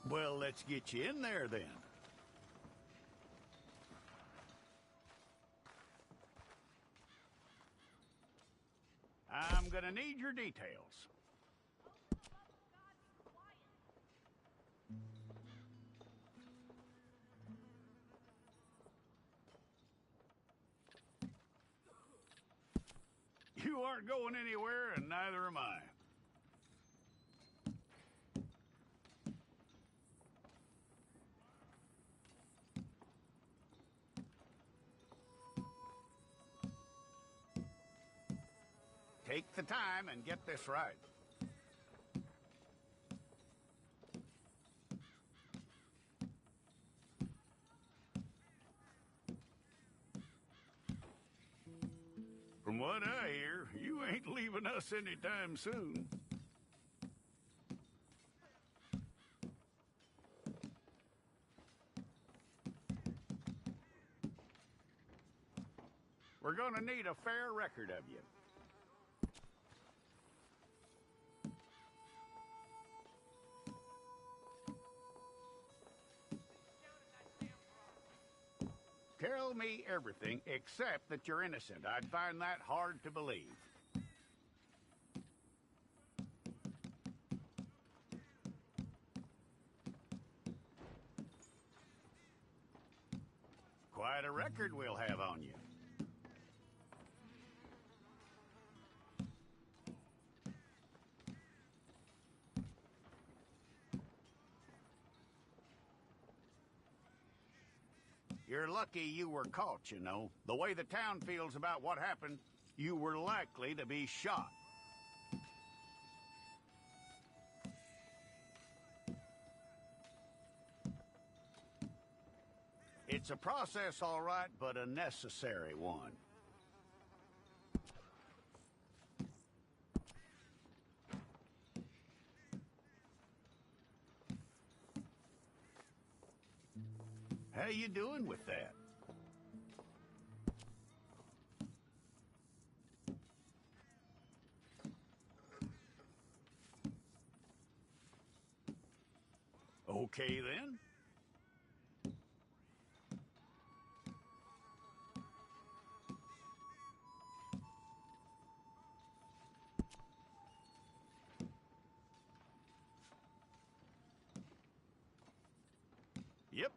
Well, let's get you in there then. I'm gonna need your details. You aren't going anywhere, and neither am I. Take the time and get this right. From what I hear, you ain't leaving us anytime soon. We're gonna need a fair record of you. Tell me everything except that you're innocent. I'd find that hard to believe. Quite a record we'll have on you. You're lucky you were caught, you know. The way the town feels about what happened, you were likely to be shot. It's a process, all right, but a necessary one. How you doing with that? Okay, then. Yep.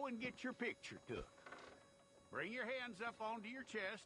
go and get your picture took. Bring your hands up onto your chest.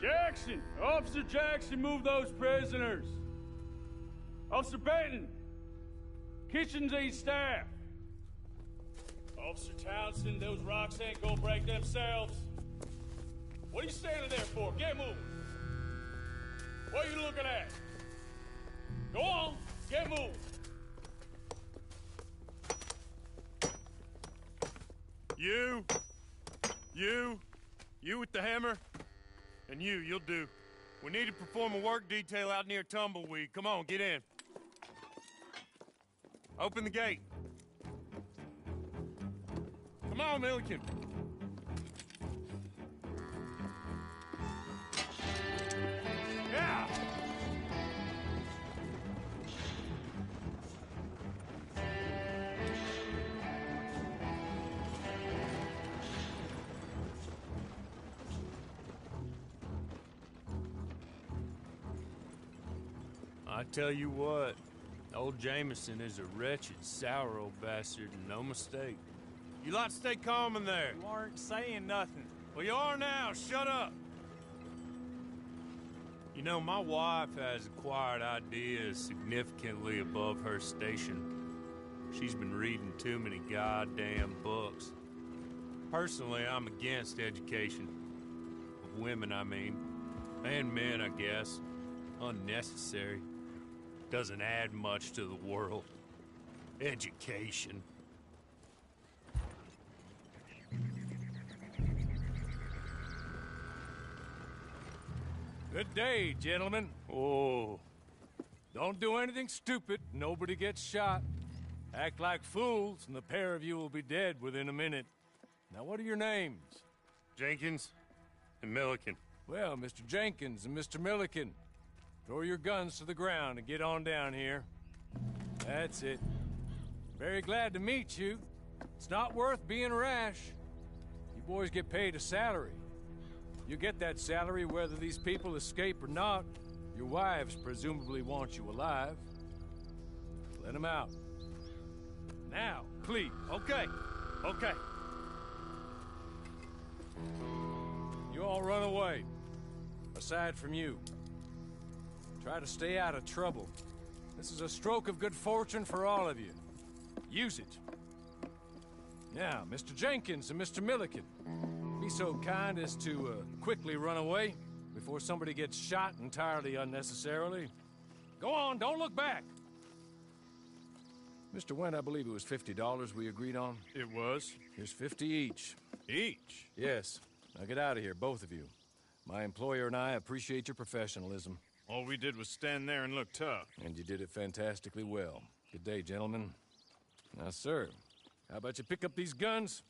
Jackson! Officer Jackson, move those prisoners! Officer Benton! Kitchens ain't staff! Officer Townsend, those rocks ain't gonna break themselves. What are you standing there for? Get moving! What are you looking at? Go on, get moving! You with the hammer? And you'll do. We need to perform a work detail out near Tumbleweed. Come on, get in. Open the gate. Come on, Milliken. Yeah! I tell you what, old Jameson is a wretched, sour old bastard, and no mistake. You lot stay calm in there. You aren't saying nothing. Well, you are now. Shut up. You know, my wife has acquired ideas significantly above her station. She's been reading too many goddamn books. Personally, I'm against education. Of women, I mean. And men, I guess. Unnecessary. Doesn't add much to the world. Education. Good day, gentlemen. Oh. Don't do anything stupid. Nobody gets shot. Act like fools, and the pair of you will be dead within a minute. Now, what are your names? Jenkins and Milliken. Well, Mr. Jenkins and Mr. Milliken, throw your guns to the ground and get on down here. That's it. Very glad to meet you. It's not worth being rash. You boys get paid a salary. You get that salary whether these people escape or not. Your wives presumably want you alive. Let them out. Now, please. Okay. You all run away. Aside from you. Try to stay out of trouble. This is a stroke of good fortune for all of you. Use it. Now, Mr. Jenkins and Mr. Milliken, be so kind as to quickly run away before somebody gets shot entirely unnecessarily. Go on, don't look back. Mr. Wendt, I believe it was $50 we agreed on. It was? Here's 50 each. Each? Yes. Now get out of here, both of you. My employer and I appreciate your professionalism. All we did was stand there and look tough. And you did it fantastically well. Good day, gentlemen. Now, sir, how about you pick up these guns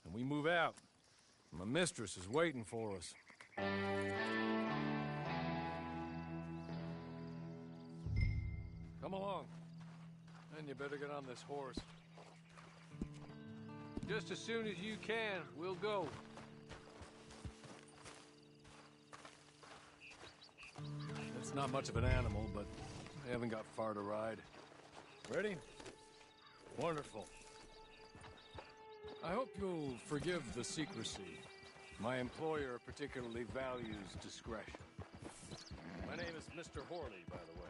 and we move out? My mistress is waiting for us. Come along. And you better get on this horse. Just as soon as you can, we'll go. It's not much of an animal, but I haven't got far to ride. Ready? Wonderful. I hope you'll forgive the secrecy. My employer particularly values discretion. My name is Mr. Horley, by the way.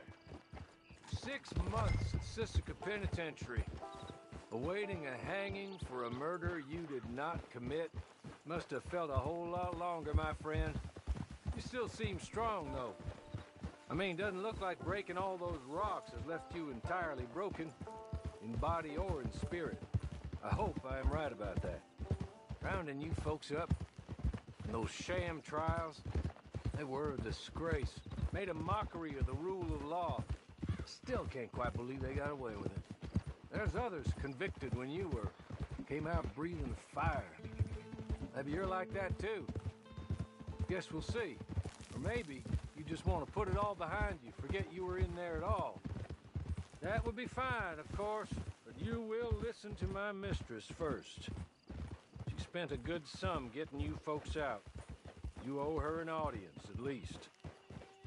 6 months at Sisika Penitentiary, awaiting a hanging for a murder you did not commit. Must have felt a whole lot longer, my friend. You still seem strong, though. I mean, doesn't look like breaking all those rocks has left you entirely broken, in body or in spirit. I hope I am right about that. Rounding you folks up, and those sham trials, they were a disgrace. Made a mockery of the rule of law. Still can't quite believe they got away with it. There's others convicted when you were. Came out breathing fire. Maybe you're like that too. Guess we'll see. Or maybe you just want to put it all behind you, forget you were in there at all. That would be fine, of course, but you will listen to my mistress first. She spent a good sum getting you folks out. You owe her an audience, at least.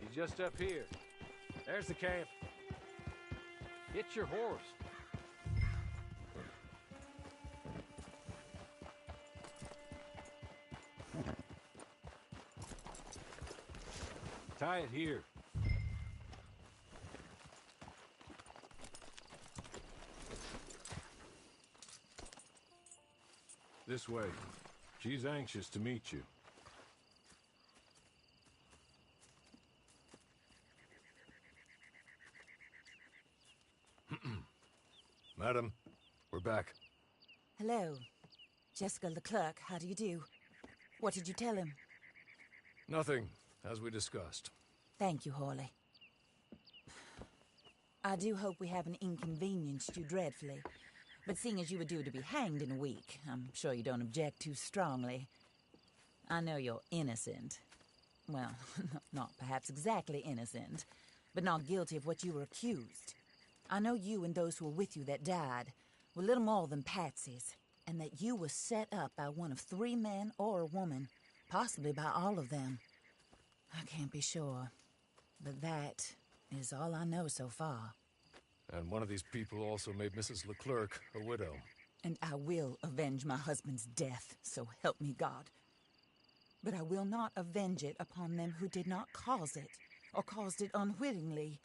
He's just up here. There's the camp. Get your horse. Tie it here. This way. She's anxious to meet you. Madam, we're back. Hello. Jessica Leclerc, how do you do? What did you tell him? Nothing, as we discussed. Thank you, Hawley. I do hope we haven't inconvenienced you dreadfully. But seeing as you were due to be hanged in a week, I'm sure you don't object too strongly. I know you're innocent. Well, not perhaps exactly innocent, but not guilty of what you were accused. I know you and those who were with you that died were little more than patsies, and that you were set up by one of 3 men or a woman, possibly by all of them. I can't be sure, but that is all I know so far. And one of these people also made Mrs. Leclerc a widow. And I will avenge my husband's death, so help me God. But I will not avenge it upon them who did not cause it, or caused it unwittingly.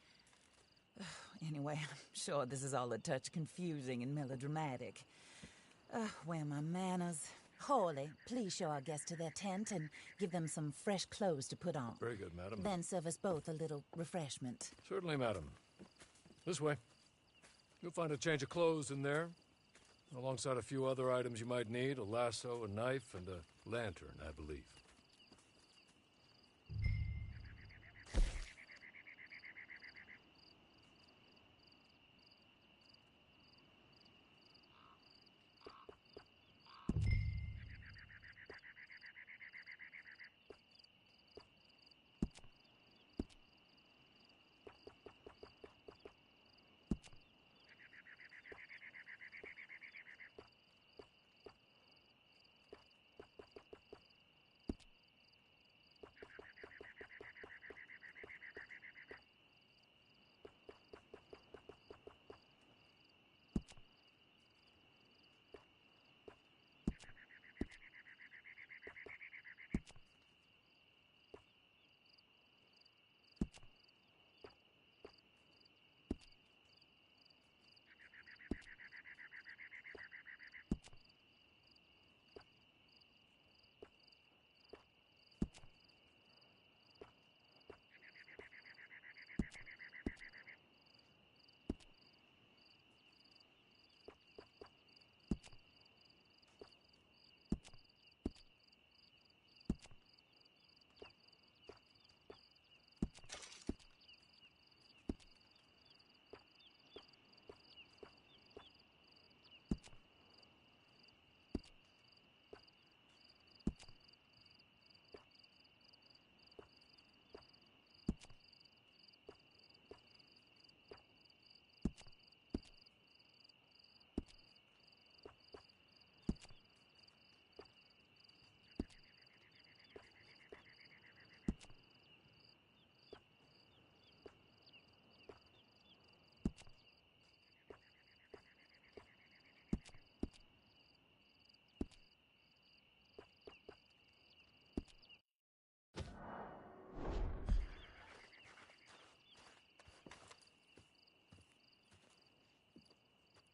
Anyway, I'm sure this is all a touch confusing and melodramatic. Where are my manners? Hawley, please show our guests to their tent and give them some fresh clothes to put on. Very good, madam. Then serve us both a little refreshment. Certainly, madam. This way. You'll find a change of clothes in there, alongside a few other items you might need, a lasso, a knife, and a lantern, I believe.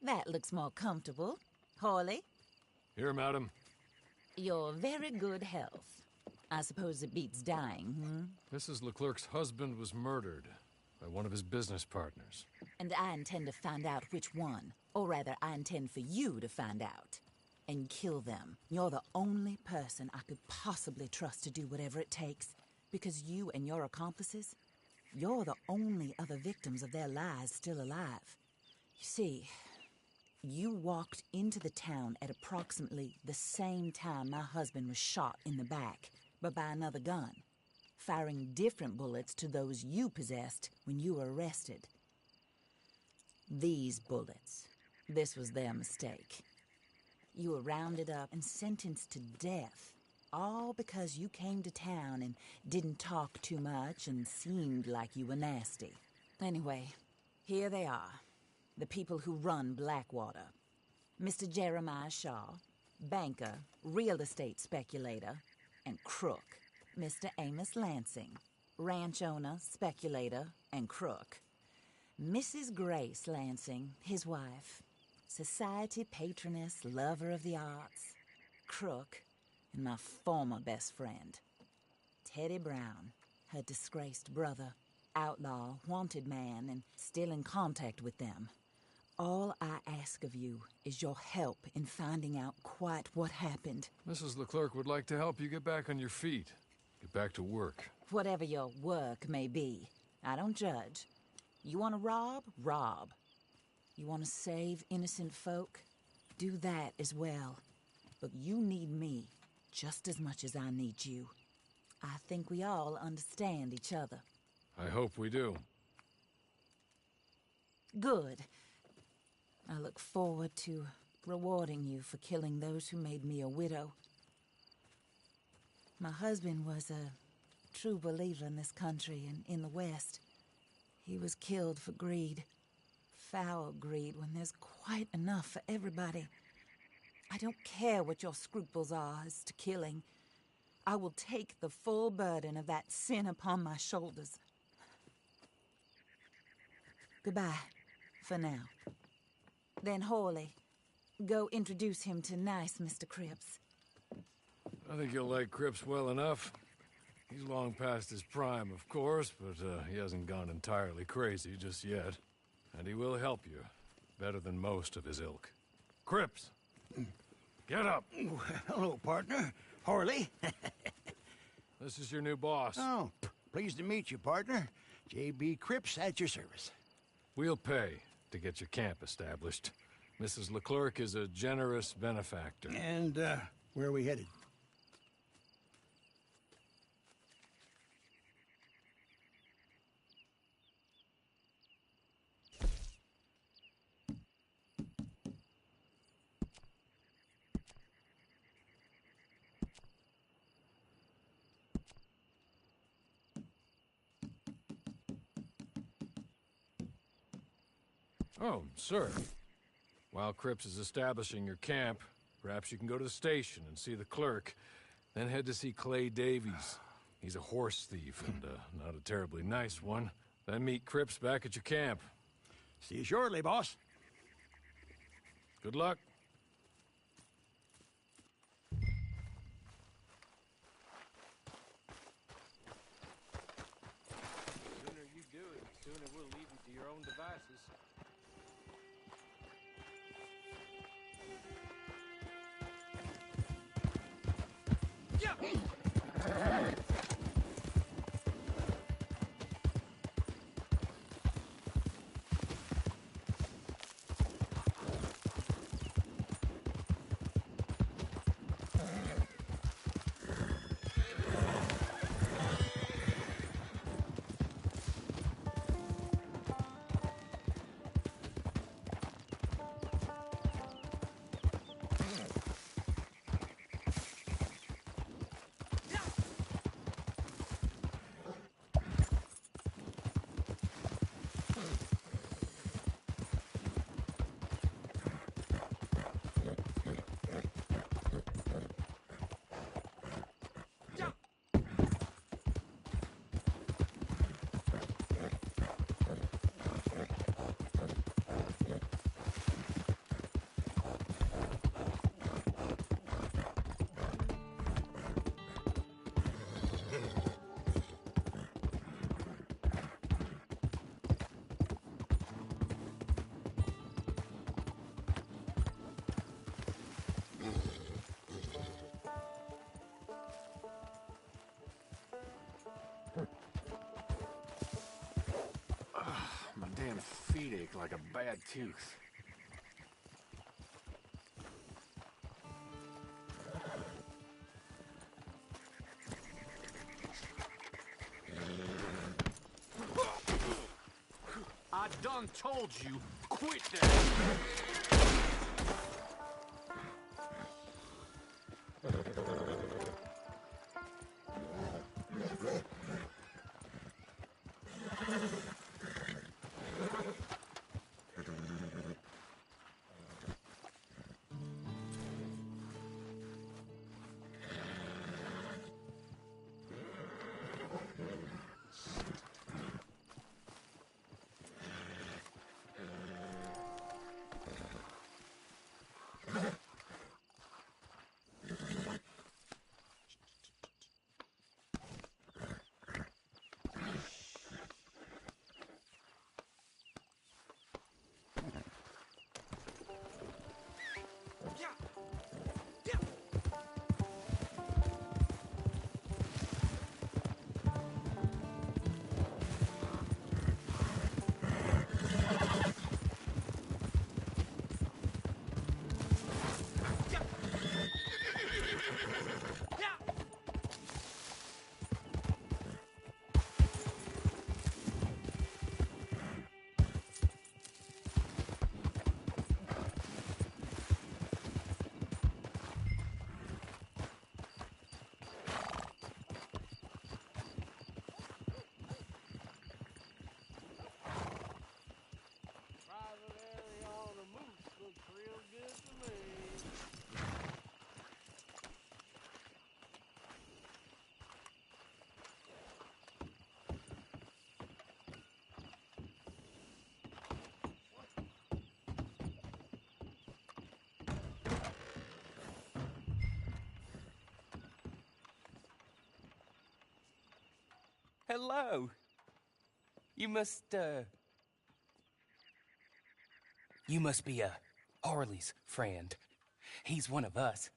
That looks more comfortable. Hawley, Here, madam. your very good health. I suppose it beats dying, Mrs. Leclerc's husband was murdered by one of his business partners. And I intend to find out which one. Or rather, I intend for you to find out. And kill them. You're the only person I could possibly trust to do whatever it takes. Because you and your accomplices, you're the only other victims of their lies still alive. You see, you walked into the town at approximately the same time my husband was shot in the back, but by another gun, firing different bullets to those you possessed when you were arrested. These bullets, this was their mistake. You were rounded up and sentenced to death, all because you came to town and didn't talk too much and seemed like you were nasty. Anyway, here they are, the people who run Blackwater. Mr. Jeremiah Shaw, banker, real estate speculator, and crook. Mr. Amos Lansing, ranch owner, speculator, and crook. Mrs. Grace Lansing, his wife, society patroness, lover of the arts, crook, and my former best friend. Teddy Brown, her disgraced brother, outlaw, wanted man, and still in contact with them. All I ask of you is your help in finding out quite what happened. Mrs. Leclerc would like to help you get back on your feet. Get back to work. Whatever your work may be, I don't judge. You want to rob? Rob. You want to save innocent folk? Do that as well. But you need me just as much as I need you. I think we all understand each other. I hope we do. Good. I look forward to rewarding you for killing those who made me a widow. My husband was a true believer in this country and in the West. He was killed for greed. Foul greed when there's quite enough for everybody. I don't care what your scruples are as to killing. I will take the full burden of that sin upon my shoulders. Goodbye, for now. Then Hawley, go introduce him to nice Mr. Cripps. I think you'll like Cripps well enough. He's long past his prime, of course, but he hasn't gone entirely crazy just yet. And he will help you, better than most of his ilk. Cripps! Get up! Hello, partner. Harley. This is your new boss. Oh, pleased to meet you, partner. J.B. Cripps at your service. We'll pay to get your camp established. Mrs. Leclerc is a generous benefactor. And, where are we headed? Oh, sir. While Cripps is establishing your camp, perhaps you can go to the station and see the clerk, then head to see Clay Davies. He's a horse thief and not a terribly nice one. Then meet Cripps back at your camp. See you shortly, boss. Good luck. The sooner you do it, the sooner we'll leave you to your own devices. feet ache like a bad tooth. I done told you, quit that! Hello. You must be Harley's friend. He's one of us.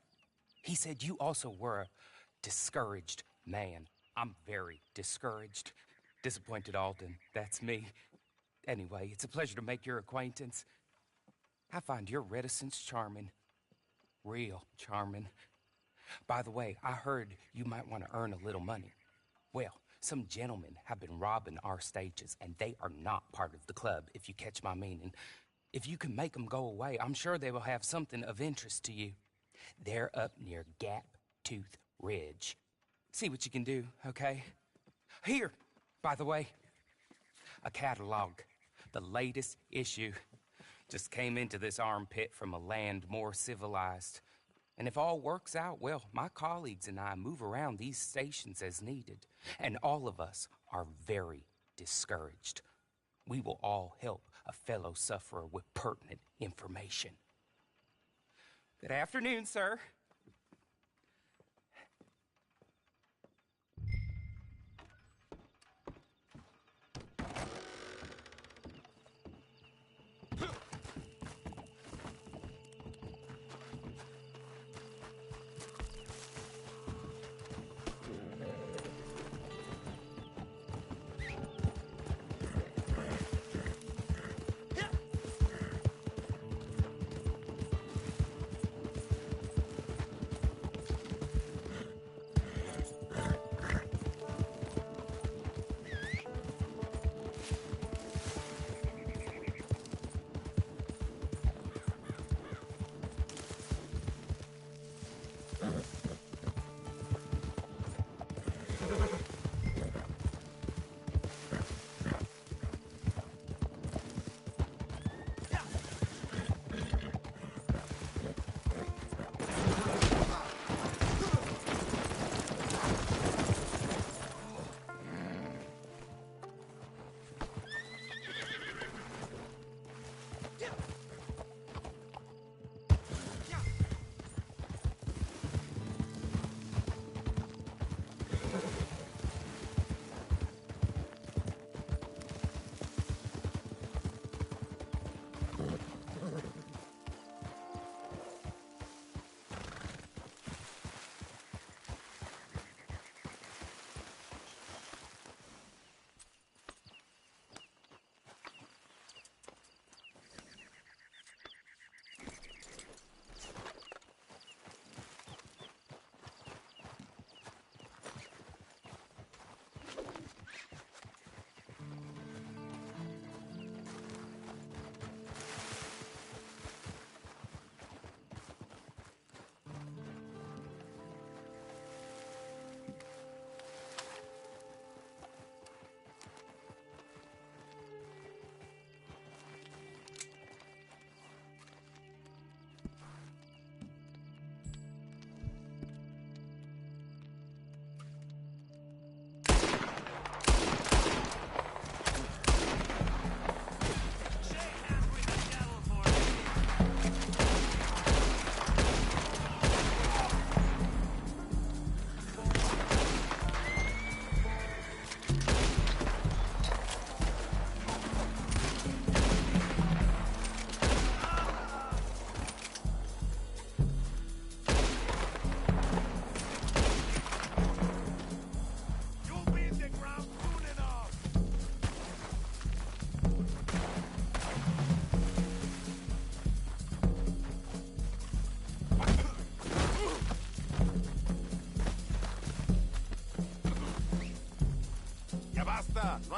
He said you also were a discouraged man. I'm very discouraged. Disappointed Alden, that's me. Anyway, it's a pleasure to make your acquaintance. I find your reticence charming. Real charming. By the way, I heard you might want to earn a little money. Well, some gentlemen have been robbing our stages, and they are not part of the club, if you catch my meaning. If you can make them go away, I'm sure they will have something of interest to you. They're up near Gap Tooth Ridge. See what you can do, okay? Here, by the way, a catalog. The latest issue. Just came into this armpit from a land more civilized. And if all works out, well, my colleagues and I move around these stations as needed. And all of us are very discouraged. We will all help a fellow sufferer with pertinent information. Good afternoon, sir.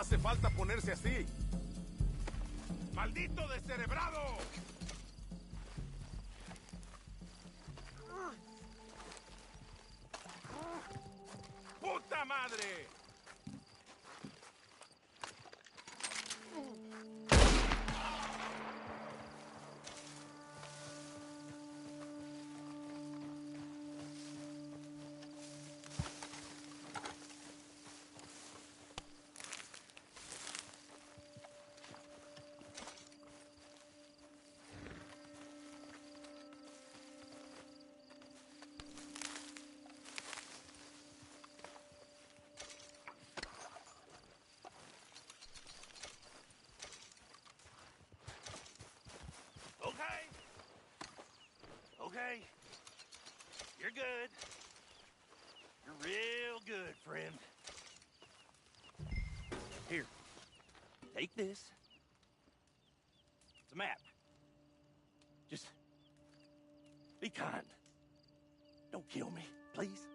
hace falta ponerse así. ¡Maldito descerebrado! ¡Puta madre! Okay. You're good. You're real good, friend. Here. Take this. It's a map. Just be kind. Don't kill me, please.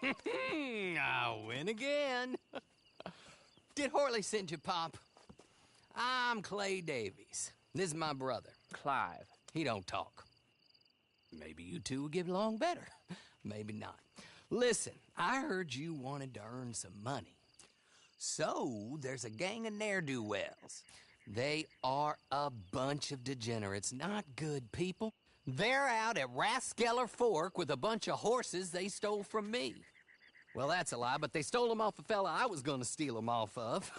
I win again. Did Horley send you, Pop? I'm Clay Davies. This is my brother, Clive. He don't talk. Maybe you two will get along better. Maybe not. Listen, I heard you wanted to earn some money. So, there's a gang of ne'er-do-wells. They are a bunch of degenerates, not good people. They're out at Raskeller Fork with a bunch of horses they stole from me. Well, that's a lie, but they stole them off a fella I was gonna steal them off of.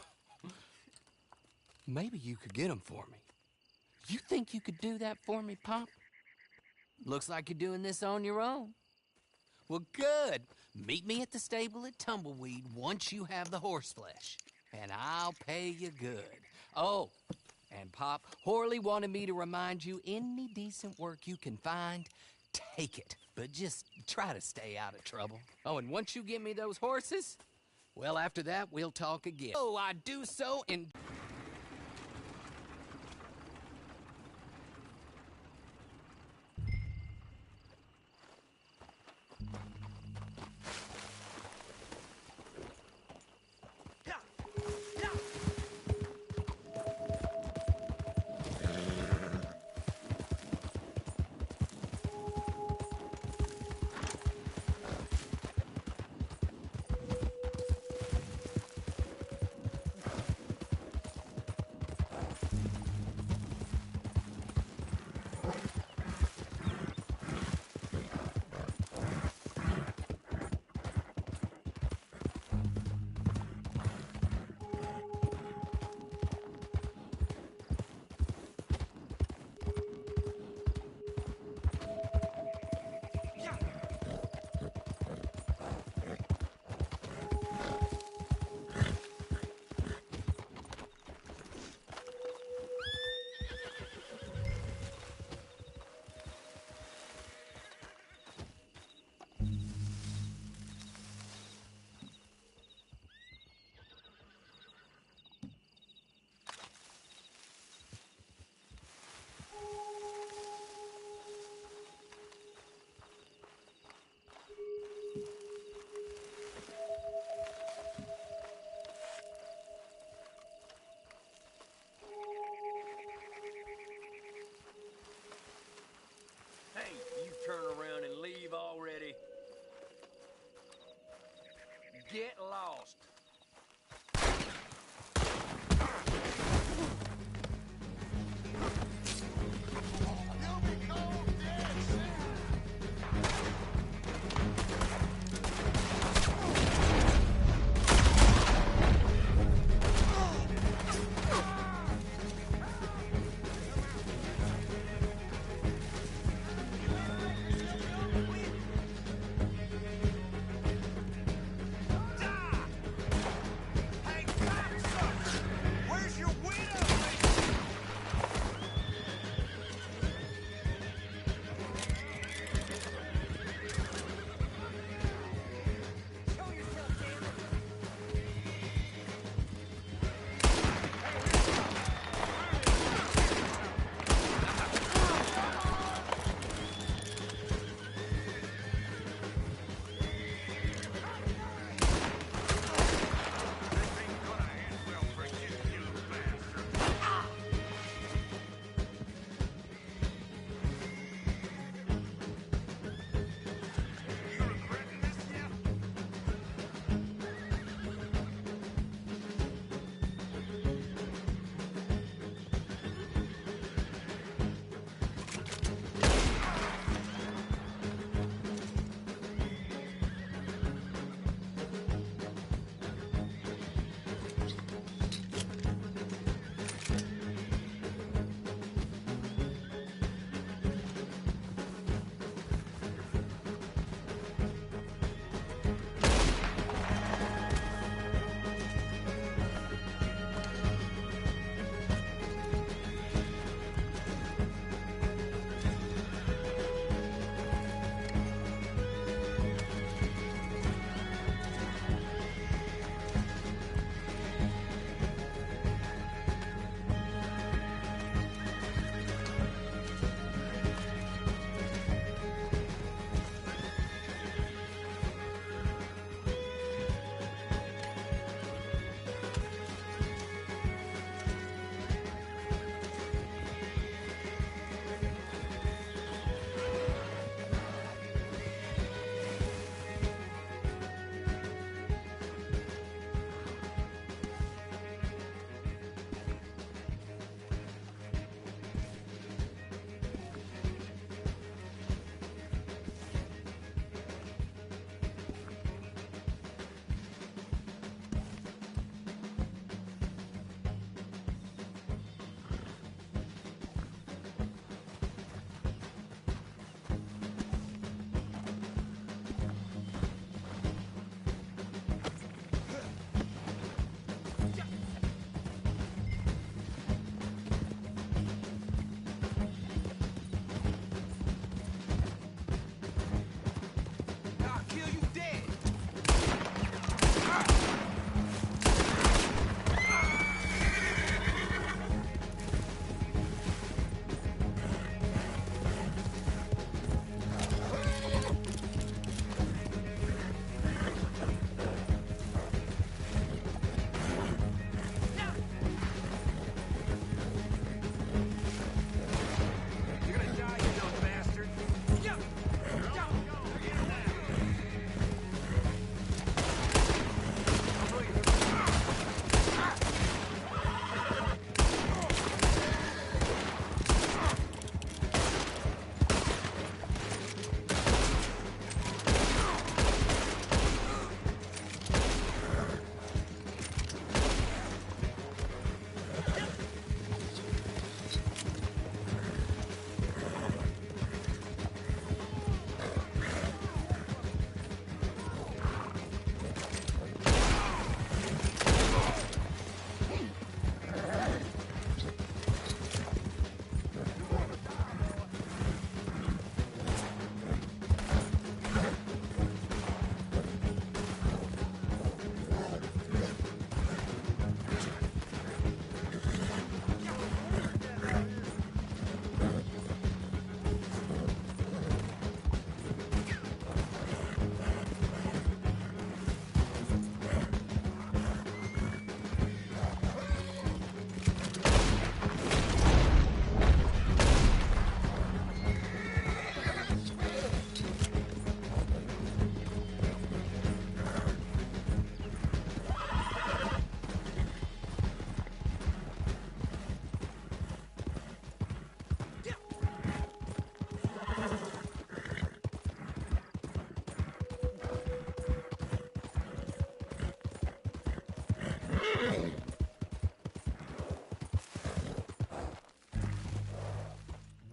Maybe you could get them for me. You think you could do that for me, Pop? Looks like you're doing this on your own. Well, good. Meet me at the stable at Tumbleweed once you have the horse flesh, and I'll pay you good. Oh, and Pop, Horley wanted me to remind you, any decent work you can find, take it. But just try to stay out of trouble. Oh, and once you give me those horses, well, after that, we'll talk again. Oh, I do so in...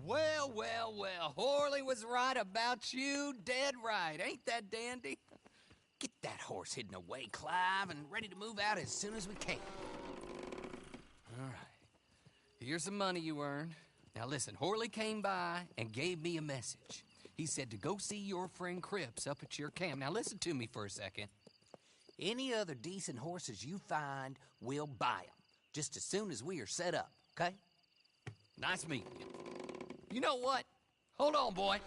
Well, well, well. Horley was right about you. Dead right. Ain't that dandy? Get that horse hidden away, Clive, and ready to move out as soon as we can. All right. Here's the money you earned. Now listen, Horley came by and gave me a message. He said to go see your friend Cripps up at your camp. Now listen to me for a second. Any other decent horses you find, we'll buy them. Just as soon as we are set up, okay? Nice meeting you. You know what? Hold on, boy.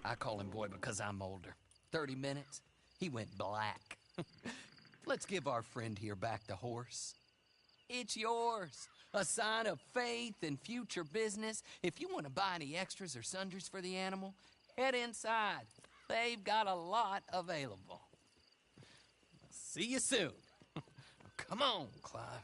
I call him boy because I'm older. 30 minutes, he went black. Let's give our friend here back the horse. It's yours. A sign of faith and future business. If you want to buy any extras or sundries for the animal, head inside. They've got a lot available. See you soon. Come on, Clive.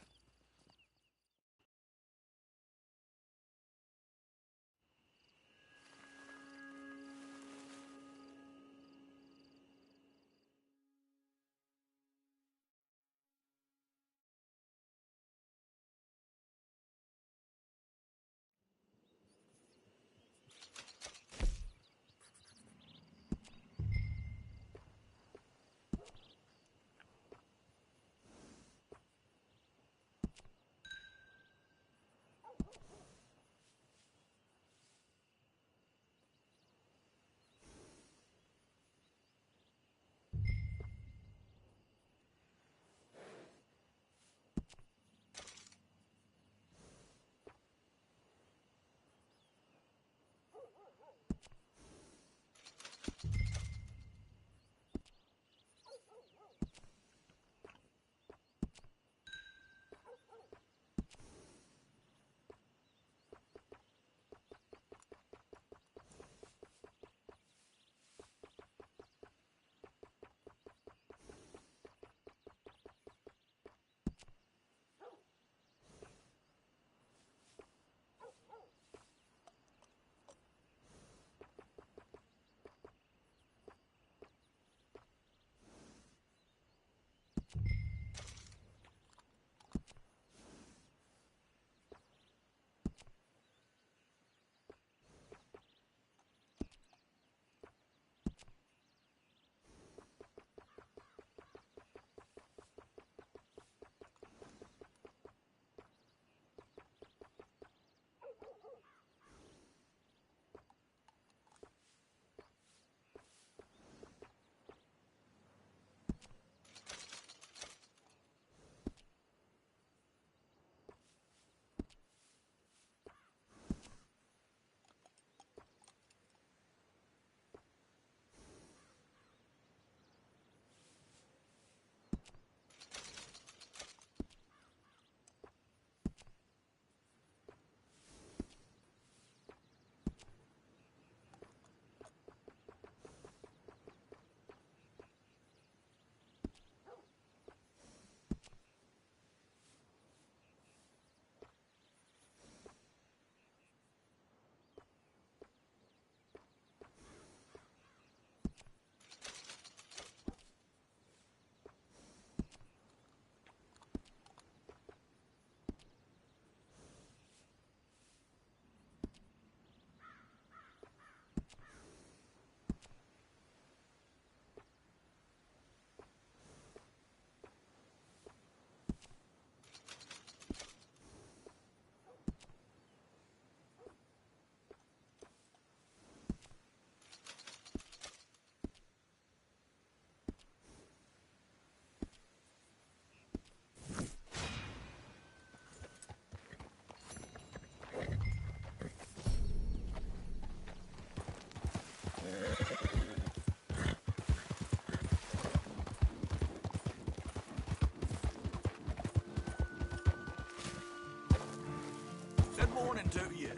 morning to you.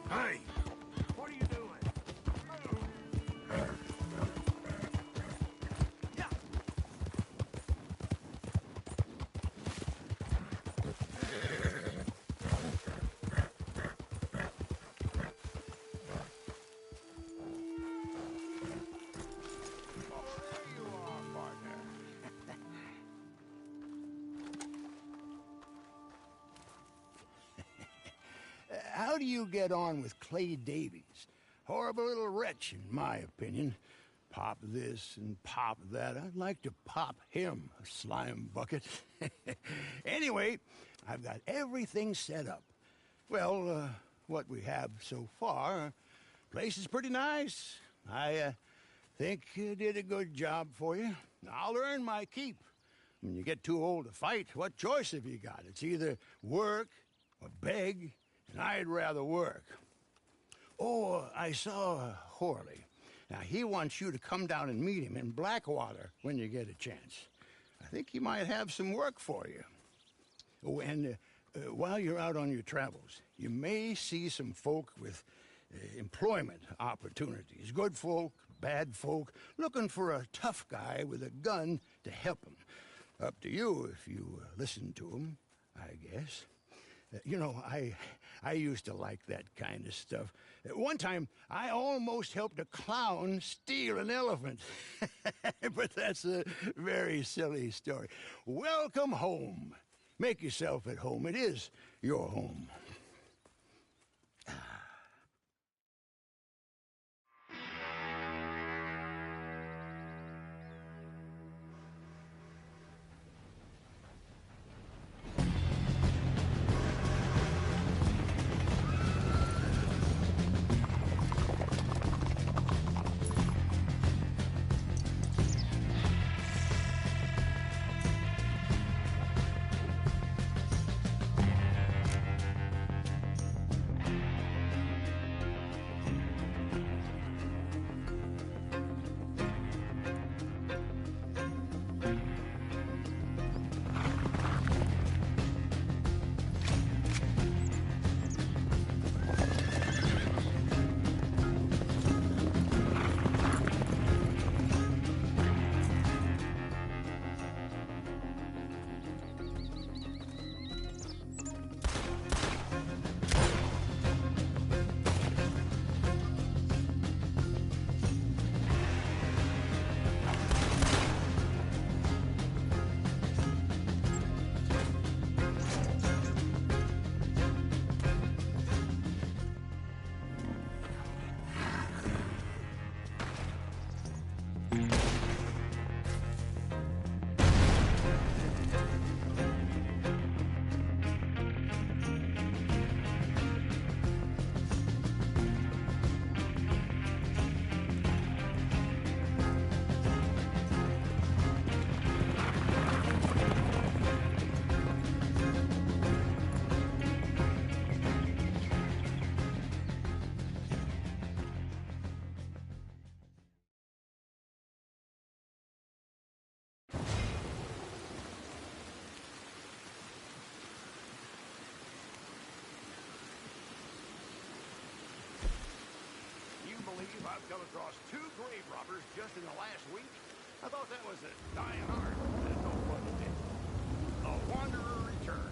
Hey, what are you doing? Yeah. how do you get on with Clay Davies? Horrible little wretch, in my opinion. Pop this and pop that. I'd like to pop him, a slime bucket. Anyway, I've got everything set up. Well, what we have so far, place is pretty nice. I think you did a good job for you. I'll earn my keep. When you get too old to fight, what choice have you got? It's either work or beg, and I'd rather work. Oh, I saw Horley. Now, he wants you to come down and meet him in Blackwater when you get a chance. I think he might have some work for you. Oh, and while you're out on your travels, you may see some folk with employment opportunities. Good folk, bad folk, looking for a tough guy with a gun to help them. Up to you if you listen to them, I guess. You know, I used to like that kind of stuff. One time, I almost helped a clown steal an elephant. But that's a very silly story. Welcome home. Make yourself at home. It is your home. I've come across 2 grave robbers just in the last week. I thought that was a dying art. That's no fun to do. The Wanderer returns.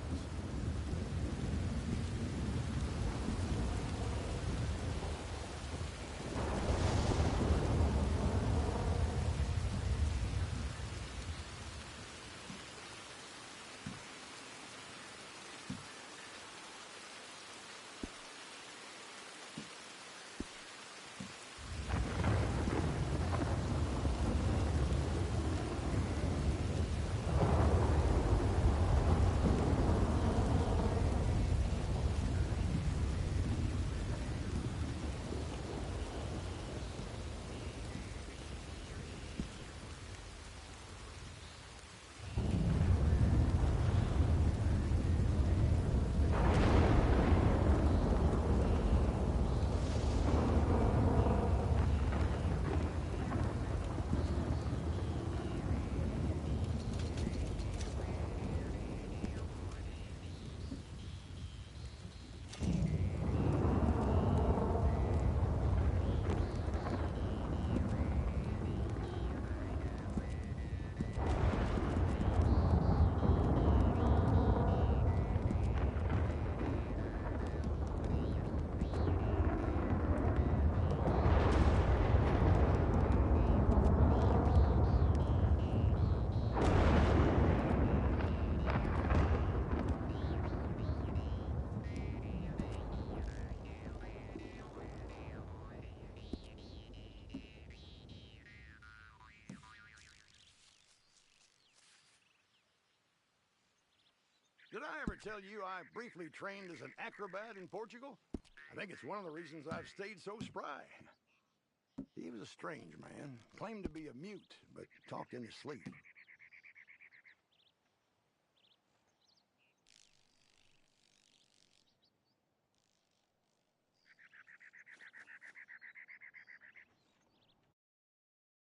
Did I ever tell you I briefly trained as an acrobat in Portugal? I think it's one of the reasons I've stayed so spry. He was a strange man, claimed to be a mute, but talked in his sleep.